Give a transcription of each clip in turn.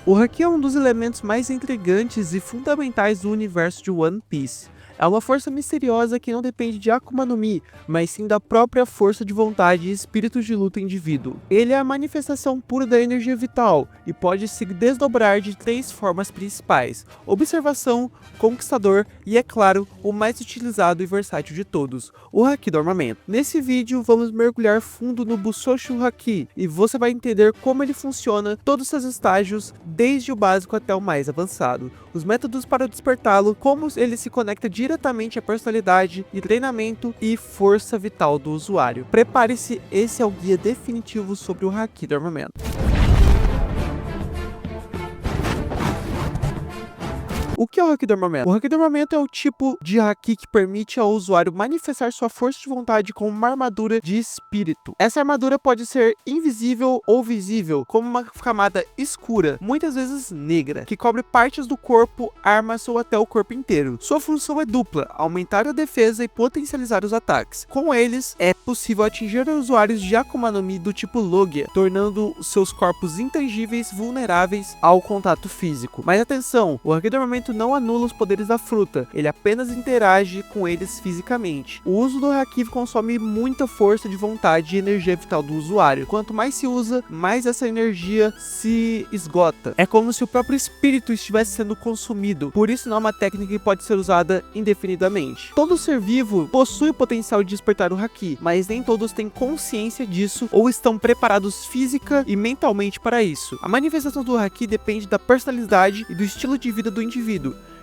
O Haki é um dos elementos mais intrigantes e fundamentais do universo de One Piece. É uma força misteriosa que não depende de Akuma no Mi, mas sim da própria força de vontade e espírito de luta indivíduo. Ele é a manifestação pura da energia vital e pode se desdobrar de 3 formas principais: observação, conquistador e, é claro, o mais utilizado e versátil de todos, o Haki do armamento. Nesse vídeo vamos mergulhar fundo no Busoshu Haki e você vai entender como ele funciona, todos seus estágios, desde o básico até o mais avançado, os métodos para despertá-lo, como ele se conecta diretamente à personalidade e treinamento e força vital do usuário. Prepare-se, esse é o guia definitivo sobre o Haki do armamento. O que é o Haki do armamento? O Haki do armamento é o tipo de Haki que permite ao usuário manifestar sua força de vontade com uma armadura de espírito. Essa armadura pode ser invisível ou visível, como uma camada escura, muitas vezes negra, que cobre partes do corpo, armas ou até o corpo inteiro. Sua função é dupla: aumentar a defesa e potencializar os ataques. Com eles, é possível atingir usuários de Akuma no Mi do tipo Logia, tornando seus corpos intangíveis vulneráveis ao contato físico. Mas atenção, o Haki do armamento não anula os poderes da fruta, ele apenas interage com eles fisicamente. O uso do Haki consome muita força de vontade e energia vital do usuário. Quanto mais se usa, mais essa energia se esgota. É como se o próprio espírito estivesse sendo consumido, por isso não é uma técnica que pode ser usada indefinidamente. Todo ser vivo possui o potencial de despertar o Haki, mas nem todos têm consciência disso ou estão preparados física e mentalmente para isso. A manifestação do Haki depende da personalidade e do estilo de vida do indivíduo.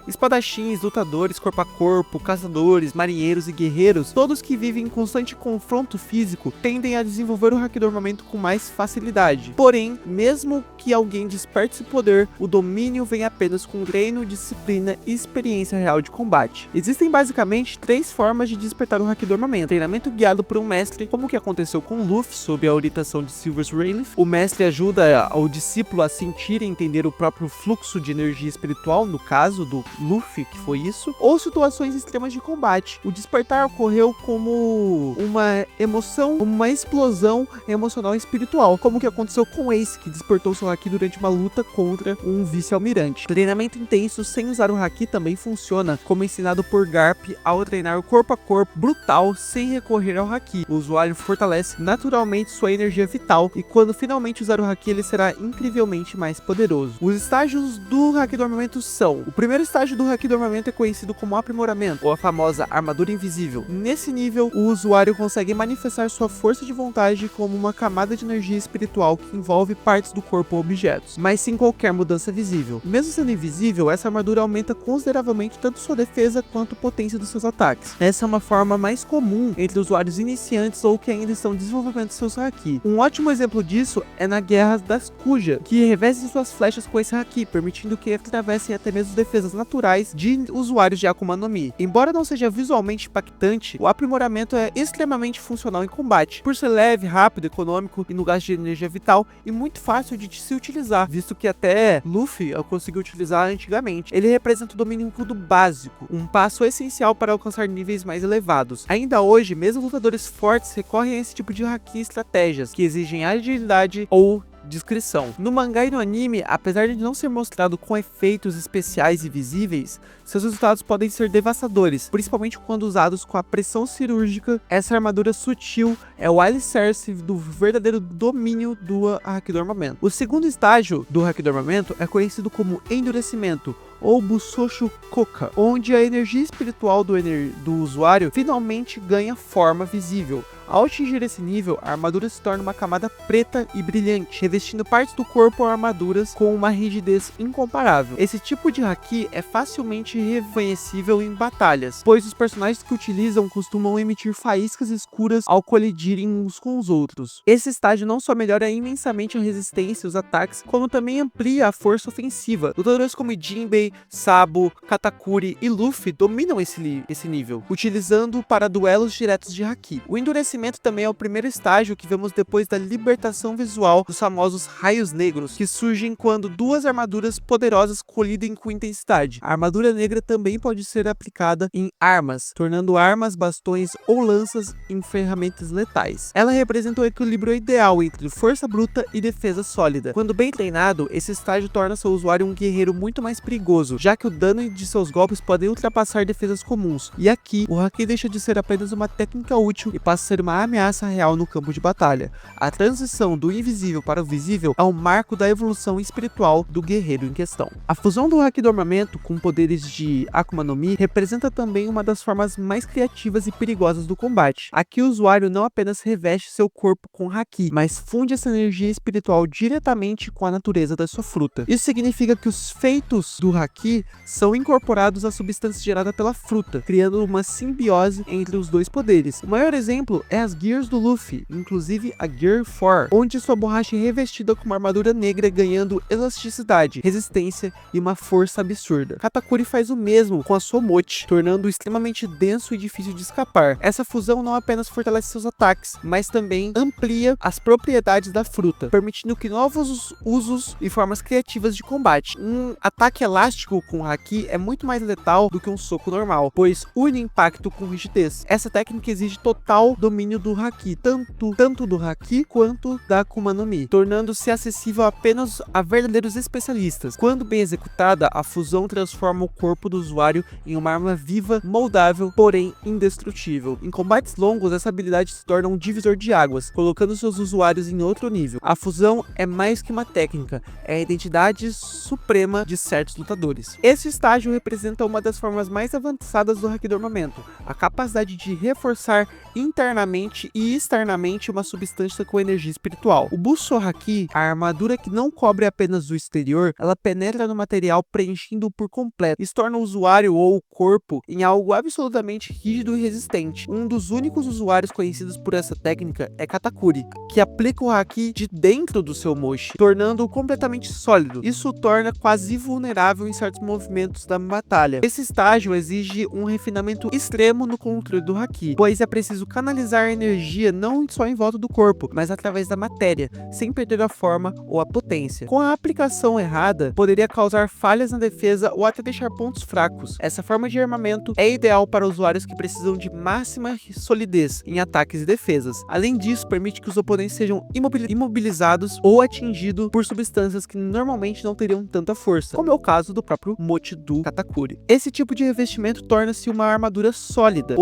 Espadachins, lutadores corpo a corpo, caçadores, marinheiros e guerreiros, todos que vivem em constante confronto físico, tendem a desenvolver o Haki do armamento com mais facilidade. Porém, mesmo que alguém desperte esse poder, o domínio vem apenas com treino, disciplina e experiência real de combate. Existem basicamente 3 formas de despertar o Haki do armamento: treinamento guiado por um mestre, como o que aconteceu com Luffy sob a orientação de Silvers Rayleigh. O mestre ajuda o discípulo a sentir e entender o próprio fluxo de energia espiritual, no caso do Luffy, que foi isso, ou situações extremas de combate. O despertar ocorreu como uma emoção, uma explosão emocional e espiritual, como o que aconteceu com Ace, que despertou seu Haki durante uma luta contra um vice-almirante. Treinamento intenso sem usar o Haki também funciona, como ensinado por Garp ao treinar o corpo a corpo brutal sem recorrer ao Haki. O usuário fortalece naturalmente sua energia vital e quando finalmente usar o Haki ele será incrivelmente mais poderoso. Os estágios do Haki do armamento são: o primeiro estágio do Haki do armamento é conhecido como aprimoramento, ou a famosa armadura invisível. Nesse nível, o usuário consegue manifestar sua força de vontade como uma camada de energia espiritual que envolve partes do corpo ou objetos, mas sem qualquer mudança visível. Mesmo sendo invisível, essa armadura aumenta consideravelmente tanto sua defesa quanto a potência dos seus ataques. Essa é uma forma mais comum entre usuários iniciantes ou que ainda estão desenvolvendo seus Haki. Um ótimo exemplo disso é na Guerra das Kuja, que revestem suas flechas com esse Haki, permitindo que atravessem até mesmo defesas naturais de usuários de Akuma no Mi. Embora não seja visualmente impactante, o aprimoramento é extremamente funcional em combate, por ser leve, rápido, econômico e no gasto de energia vital e muito fácil de se utilizar, visto que até Luffy eu consegui utilizar antigamente. Ele representa o domínio do básico, um passo essencial para alcançar níveis mais elevados. Ainda hoje, mesmo lutadores fortes recorrem a esse tipo de Haki estratégias, que exigem agilidade ou descrição. No mangá e no anime, apesar de não ser mostrado com efeitos especiais e visíveis, seus resultados podem ser devastadores, principalmente quando usados com a pressão cirúrgica. Essa armadura sutil é o alicerce do verdadeiro domínio do Haki do armamento. O segundo estágio do Haki do armamento é conhecido como endurecimento, ou Busoshu Koka, onde a energia espiritual do usuário finalmente ganha forma visível. Ao atingir esse nível, a armadura se torna uma camada preta e brilhante, revestindo partes do corpo ou armaduras com uma rigidez incomparável. Esse tipo de Haki é facilmente reconhecível em batalhas, pois os personagens que utilizam costumam emitir faíscas escuras ao colidirem uns com os outros. Esse estágio não só melhora imensamente a resistência e os ataques, como também amplia a força ofensiva. Lutadores como Jinbei, Sabo, Katakuri e Luffy dominam esse nível, utilizando para duelos diretos de Haki. O endurecimento enfraquecimento também é o primeiro estágio que vemos depois da libertação visual dos famosos raios negros, que surgem quando duas armaduras poderosas colidem com intensidade. A armadura negra também pode ser aplicada em armas, tornando armas, bastões ou lanças em ferramentas letais. Ela representa o equilíbrio ideal entre força bruta e defesa sólida. Quando bem treinado, esse estágio torna seu usuário um guerreiro muito mais perigoso, já que o dano de seus golpes podem ultrapassar defesas comuns. E aqui, o Haki deixa de ser apenas uma técnica útil e passa a ser uma ameaça real no campo de batalha. A transição do invisível para o visível é um marco da evolução espiritual do guerreiro em questão. A fusão do Haki do armamento com poderes de Akuma no Mi representa também uma das formas mais criativas e perigosas do combate. Aqui o usuário não apenas reveste seu corpo com Haki, mas funde essa energia espiritual diretamente com a natureza da sua fruta. Isso significa que os feitos do Haki são incorporados à substância gerada pela fruta, criando uma simbiose entre os dois poderes. O maior exemplo é as Gears do Luffy, inclusive a Gear 4, onde sua borracha é revestida com uma armadura negra, ganhando elasticidade, resistência e uma força absurda. Katakuri faz o mesmo com a sua mochi, tornando-o extremamente denso e difícil de escapar. Essa fusão não apenas fortalece seus ataques, mas também amplia as propriedades da fruta, permitindo que novos usos e formas criativas de combate. Um ataque elástico com Haki é muito mais letal do que um soco normal, pois une impacto com rigidez. Essa técnica exige total domínio do Haki, tanto do Haki quanto da Akuma no Mi, tornando-se acessível apenas a verdadeiros especialistas. Quando bem executada, a fusão transforma o corpo do usuário em uma arma viva, moldável, porém indestrutível. Em combates longos, essa habilidade se torna um divisor de águas, colocando seus usuários em outro nível. A fusão é mais que uma técnica, é a identidade suprema de certos lutadores. Esse estágio representa uma das formas mais avançadas do Haki do armamento, a capacidade de reforçar internamente e externamente uma substância com energia espiritual. O Buso Haki, a armadura que não cobre apenas o exterior, ela penetra no material preenchendo-o por completo. Isso torna o usuário ou o corpo em algo absolutamente rígido e resistente. Um dos únicos usuários conhecidos por essa técnica é Katakuri, que aplica o Haki de dentro do seu mochi, tornando-o completamente sólido. Isso o torna quase vulnerável em certos movimentos da batalha. Esse estágio exige um refinamento extremo no controle do Haki, pois é preciso canalizar a energia não só em volta do corpo, mas através da matéria, sem perder a forma ou a potência. Com a aplicação errada, poderia causar falhas na defesa ou até deixar pontos fracos. Essa forma de armamento é ideal para usuários que precisam de máxima solidez em ataques e defesas. Além disso, permite que os oponentes sejam imobilizados ou atingidos por substâncias que normalmente não teriam tanta força, como é o caso do próprio mochi do Katakuri. Esse tipo de revestimento torna-se uma armadura sólida,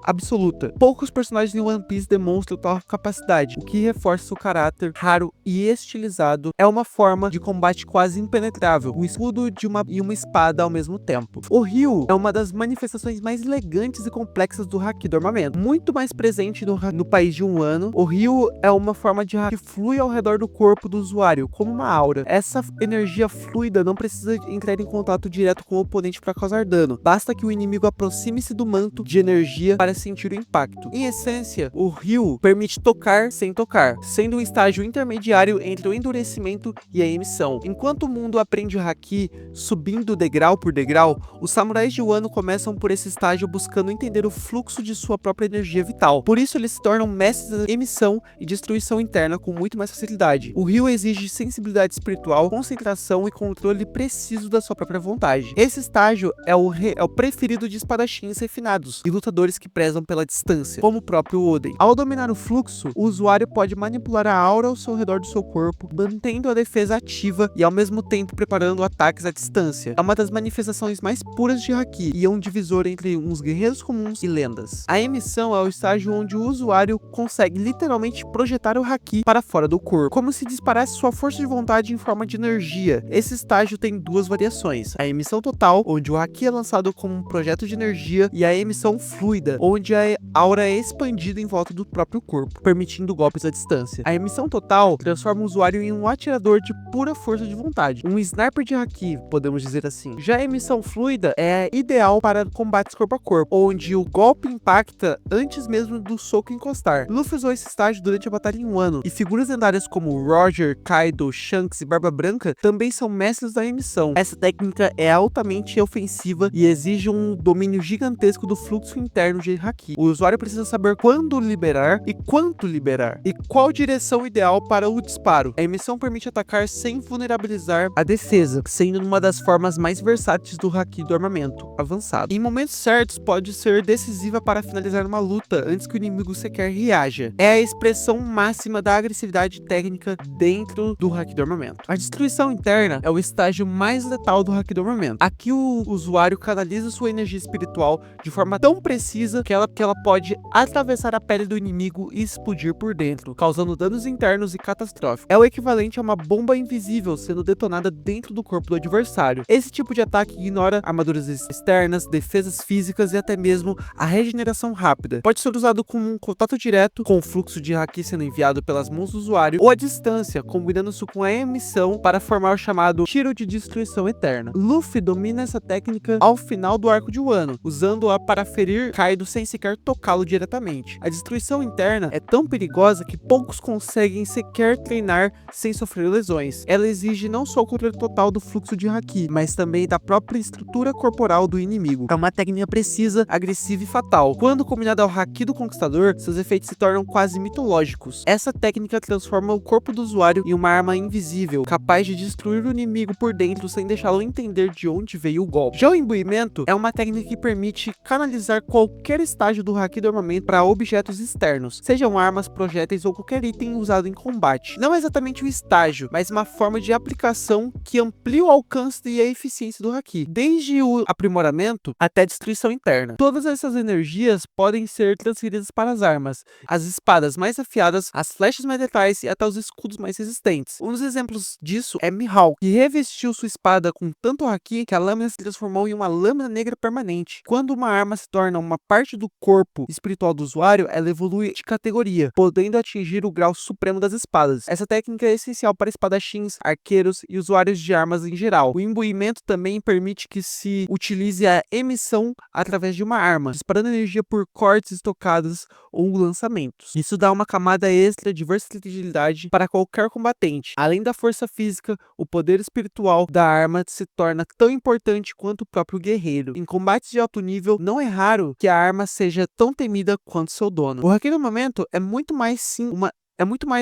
absoluta. Poucos personagens em One Piece demonstram tal capacidade, o que reforça seu caráter raro e estilizado. É uma forma de combate quase impenetrável, um escudo e uma espada ao mesmo tempo. O Ryu é uma das manifestações mais elegantes e complexas do Haki do armamento, muito mais presente no país de Wano. O Ryu é uma forma de Haki que flui ao redor do corpo do usuário, como uma aura. Essa energia fluida não precisa entrar em contato direto com o oponente para causar dano, basta que o inimigo aproxime-se do manto de energia para sentir o impacto. Em essência, o Ryu permite tocar sem tocar, sendo um estágio intermediário entre o endurecimento e a emissão. Enquanto o mundo aprende o Haki subindo degrau por degrau, os samurais de Wano começam por esse estágio buscando entender o fluxo de sua própria energia vital. Por isso eles se tornam mestres da emissão e destruição interna com muito mais facilidade. O Ryu exige sensibilidade espiritual, concentração e controle preciso da sua própria vontade. Esse estágio é o preferido de espadachins refinados e lutadores que prezam pela distância, como o próprio Oden. Ao dominar o fluxo, o usuário pode manipular a aura ao seu redor do seu corpo, mantendo a defesa ativa e ao mesmo tempo preparando ataques à distância. É uma das manifestações mais puras de Haki e é um divisor entre uns guerreiros comuns e lendas. A emissão é o estágio onde o usuário consegue literalmente projetar o Haki para fora do corpo, como se disparasse sua força de vontade em forma de energia. Esse estágio tem duas variações: a emissão total, onde o Haki é lançado como um projeto de energia, e a emissão fluida, onde a aura é expandida em volta do próprio corpo, permitindo golpes à distância. A emissão total transforma o usuário em um atirador de pura força de vontade, um sniper de Haki, podemos dizer assim. Já a emissão fluida é ideal para combates corpo a corpo, onde o golpe impacta antes mesmo do soco encostar. Luffy usou esse estágio durante a batalha em Wano, e figuras lendárias como Roger, Kaido, Shanks e Barba Branca também são mestres da emissão. Essa técnica é altamente ofensiva e exige um domínio gigantesco do fluxo interno de Haki. O usuário precisa saber saber quando liberar e quanto liberar, e qual direção ideal para o disparo. A emissão permite atacar sem vulnerabilizar a defesa, sendo uma das formas mais versáteis do haki do armamento avançado. Em momentos certos, pode ser decisiva para finalizar uma luta antes que o inimigo sequer reaja. É a expressão máxima da agressividade técnica dentro do haki do armamento. A destruição interna é o estágio mais letal do haki do armamento. Aqui o usuário canaliza sua energia espiritual de forma tão precisa que ela pode atravessar a pele do inimigo e explodir por dentro, causando danos internos e catastróficos. É o equivalente a uma bomba invisível sendo detonada dentro do corpo do adversário. Esse tipo de ataque ignora armaduras externas, defesas físicas e até mesmo a regeneração rápida. Pode ser usado como um contato direto, com o fluxo de haki sendo enviado pelas mãos do usuário, ou à distância, combinando-se com a emissão para formar o chamado tiro de destruição eterna. Luffy domina essa técnica ao final do arco de Wano, usando-a para ferir Kaido sem sequer tocá-lo diretamente. A destruição interna é tão perigosa que poucos conseguem sequer treinar sem sofrer lesões. Ela exige não só o controle total do fluxo de haki, mas também da própria estrutura corporal do inimigo. É uma técnica precisa, agressiva e fatal. Quando combinada ao haki do conquistador, seus efeitos se tornam quase mitológicos. Essa técnica transforma o corpo do usuário em uma arma invisível, capaz de destruir o inimigo por dentro sem deixá-lo entender de onde veio o golpe. Já o imbuimento é uma técnica que permite canalizar qualquer estágio do haki do armamento para objetos externos, sejam armas, projéteis ou qualquer item usado em combate. Não é exatamente um estágio, mas uma forma de aplicação que amplia o alcance e a eficiência do haki, desde o aprimoramento até a destruição interna. Todas essas energias podem ser transferidas para as armas, as espadas mais afiadas, as flechas mais letais e até os escudos mais resistentes. Um dos exemplos disso é Mihawk, que revestiu sua espada com tanto haki que a lâmina se transformou em uma lâmina negra permanente. Quando uma arma se torna uma parte do corpo espiritual do usuário, ela evolui de categoria, podendo atingir o grau supremo das espadas. Essa técnica é essencial para espadachins, arqueiros e usuários de armas em geral. O imbuimento também permite que se utilize a emissão através de uma arma, disparando energia por cortes estocadas ou lançamentos. Isso dá uma camada extra de versatilidade para qualquer combatente. Além da força física, o poder espiritual da arma se torna tão importante quanto o próprio guerreiro. Em combates de alto nível, não é raro que a arma seja tão temida quanto seu dono. O haki no momento é muito mais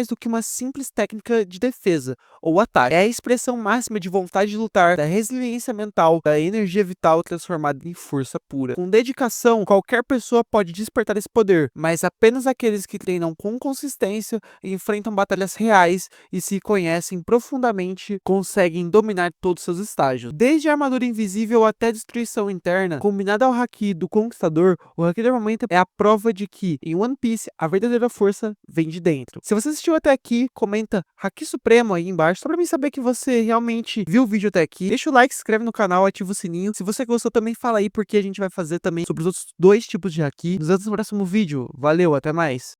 do que uma simples técnica de defesa ou ataque. É a expressão máxima de vontade de lutar, da resiliência mental, da energia vital transformada em força pura. Com dedicação, qualquer pessoa pode despertar esse poder, mas apenas aqueles que treinam com consistência, enfrentam batalhas reais e se conhecem profundamente conseguem dominar todos seus estágios. Desde a armadura invisível até a destruição interna, combinada ao haki do conquistador, o haki do armamento é a prova de que, em One Piece, a verdadeira força vem de dentro. Se você assistiu até aqui, comenta Haki Supremo aí embaixo, só pra mim saber que você realmente viu o vídeo até aqui. Deixa o like, se inscreve no canal, ativa o sininho. Se você gostou também, fala aí, porque a gente vai fazer também sobre os outros dois tipos de Haki nos próximos vídeos. Valeu, até mais!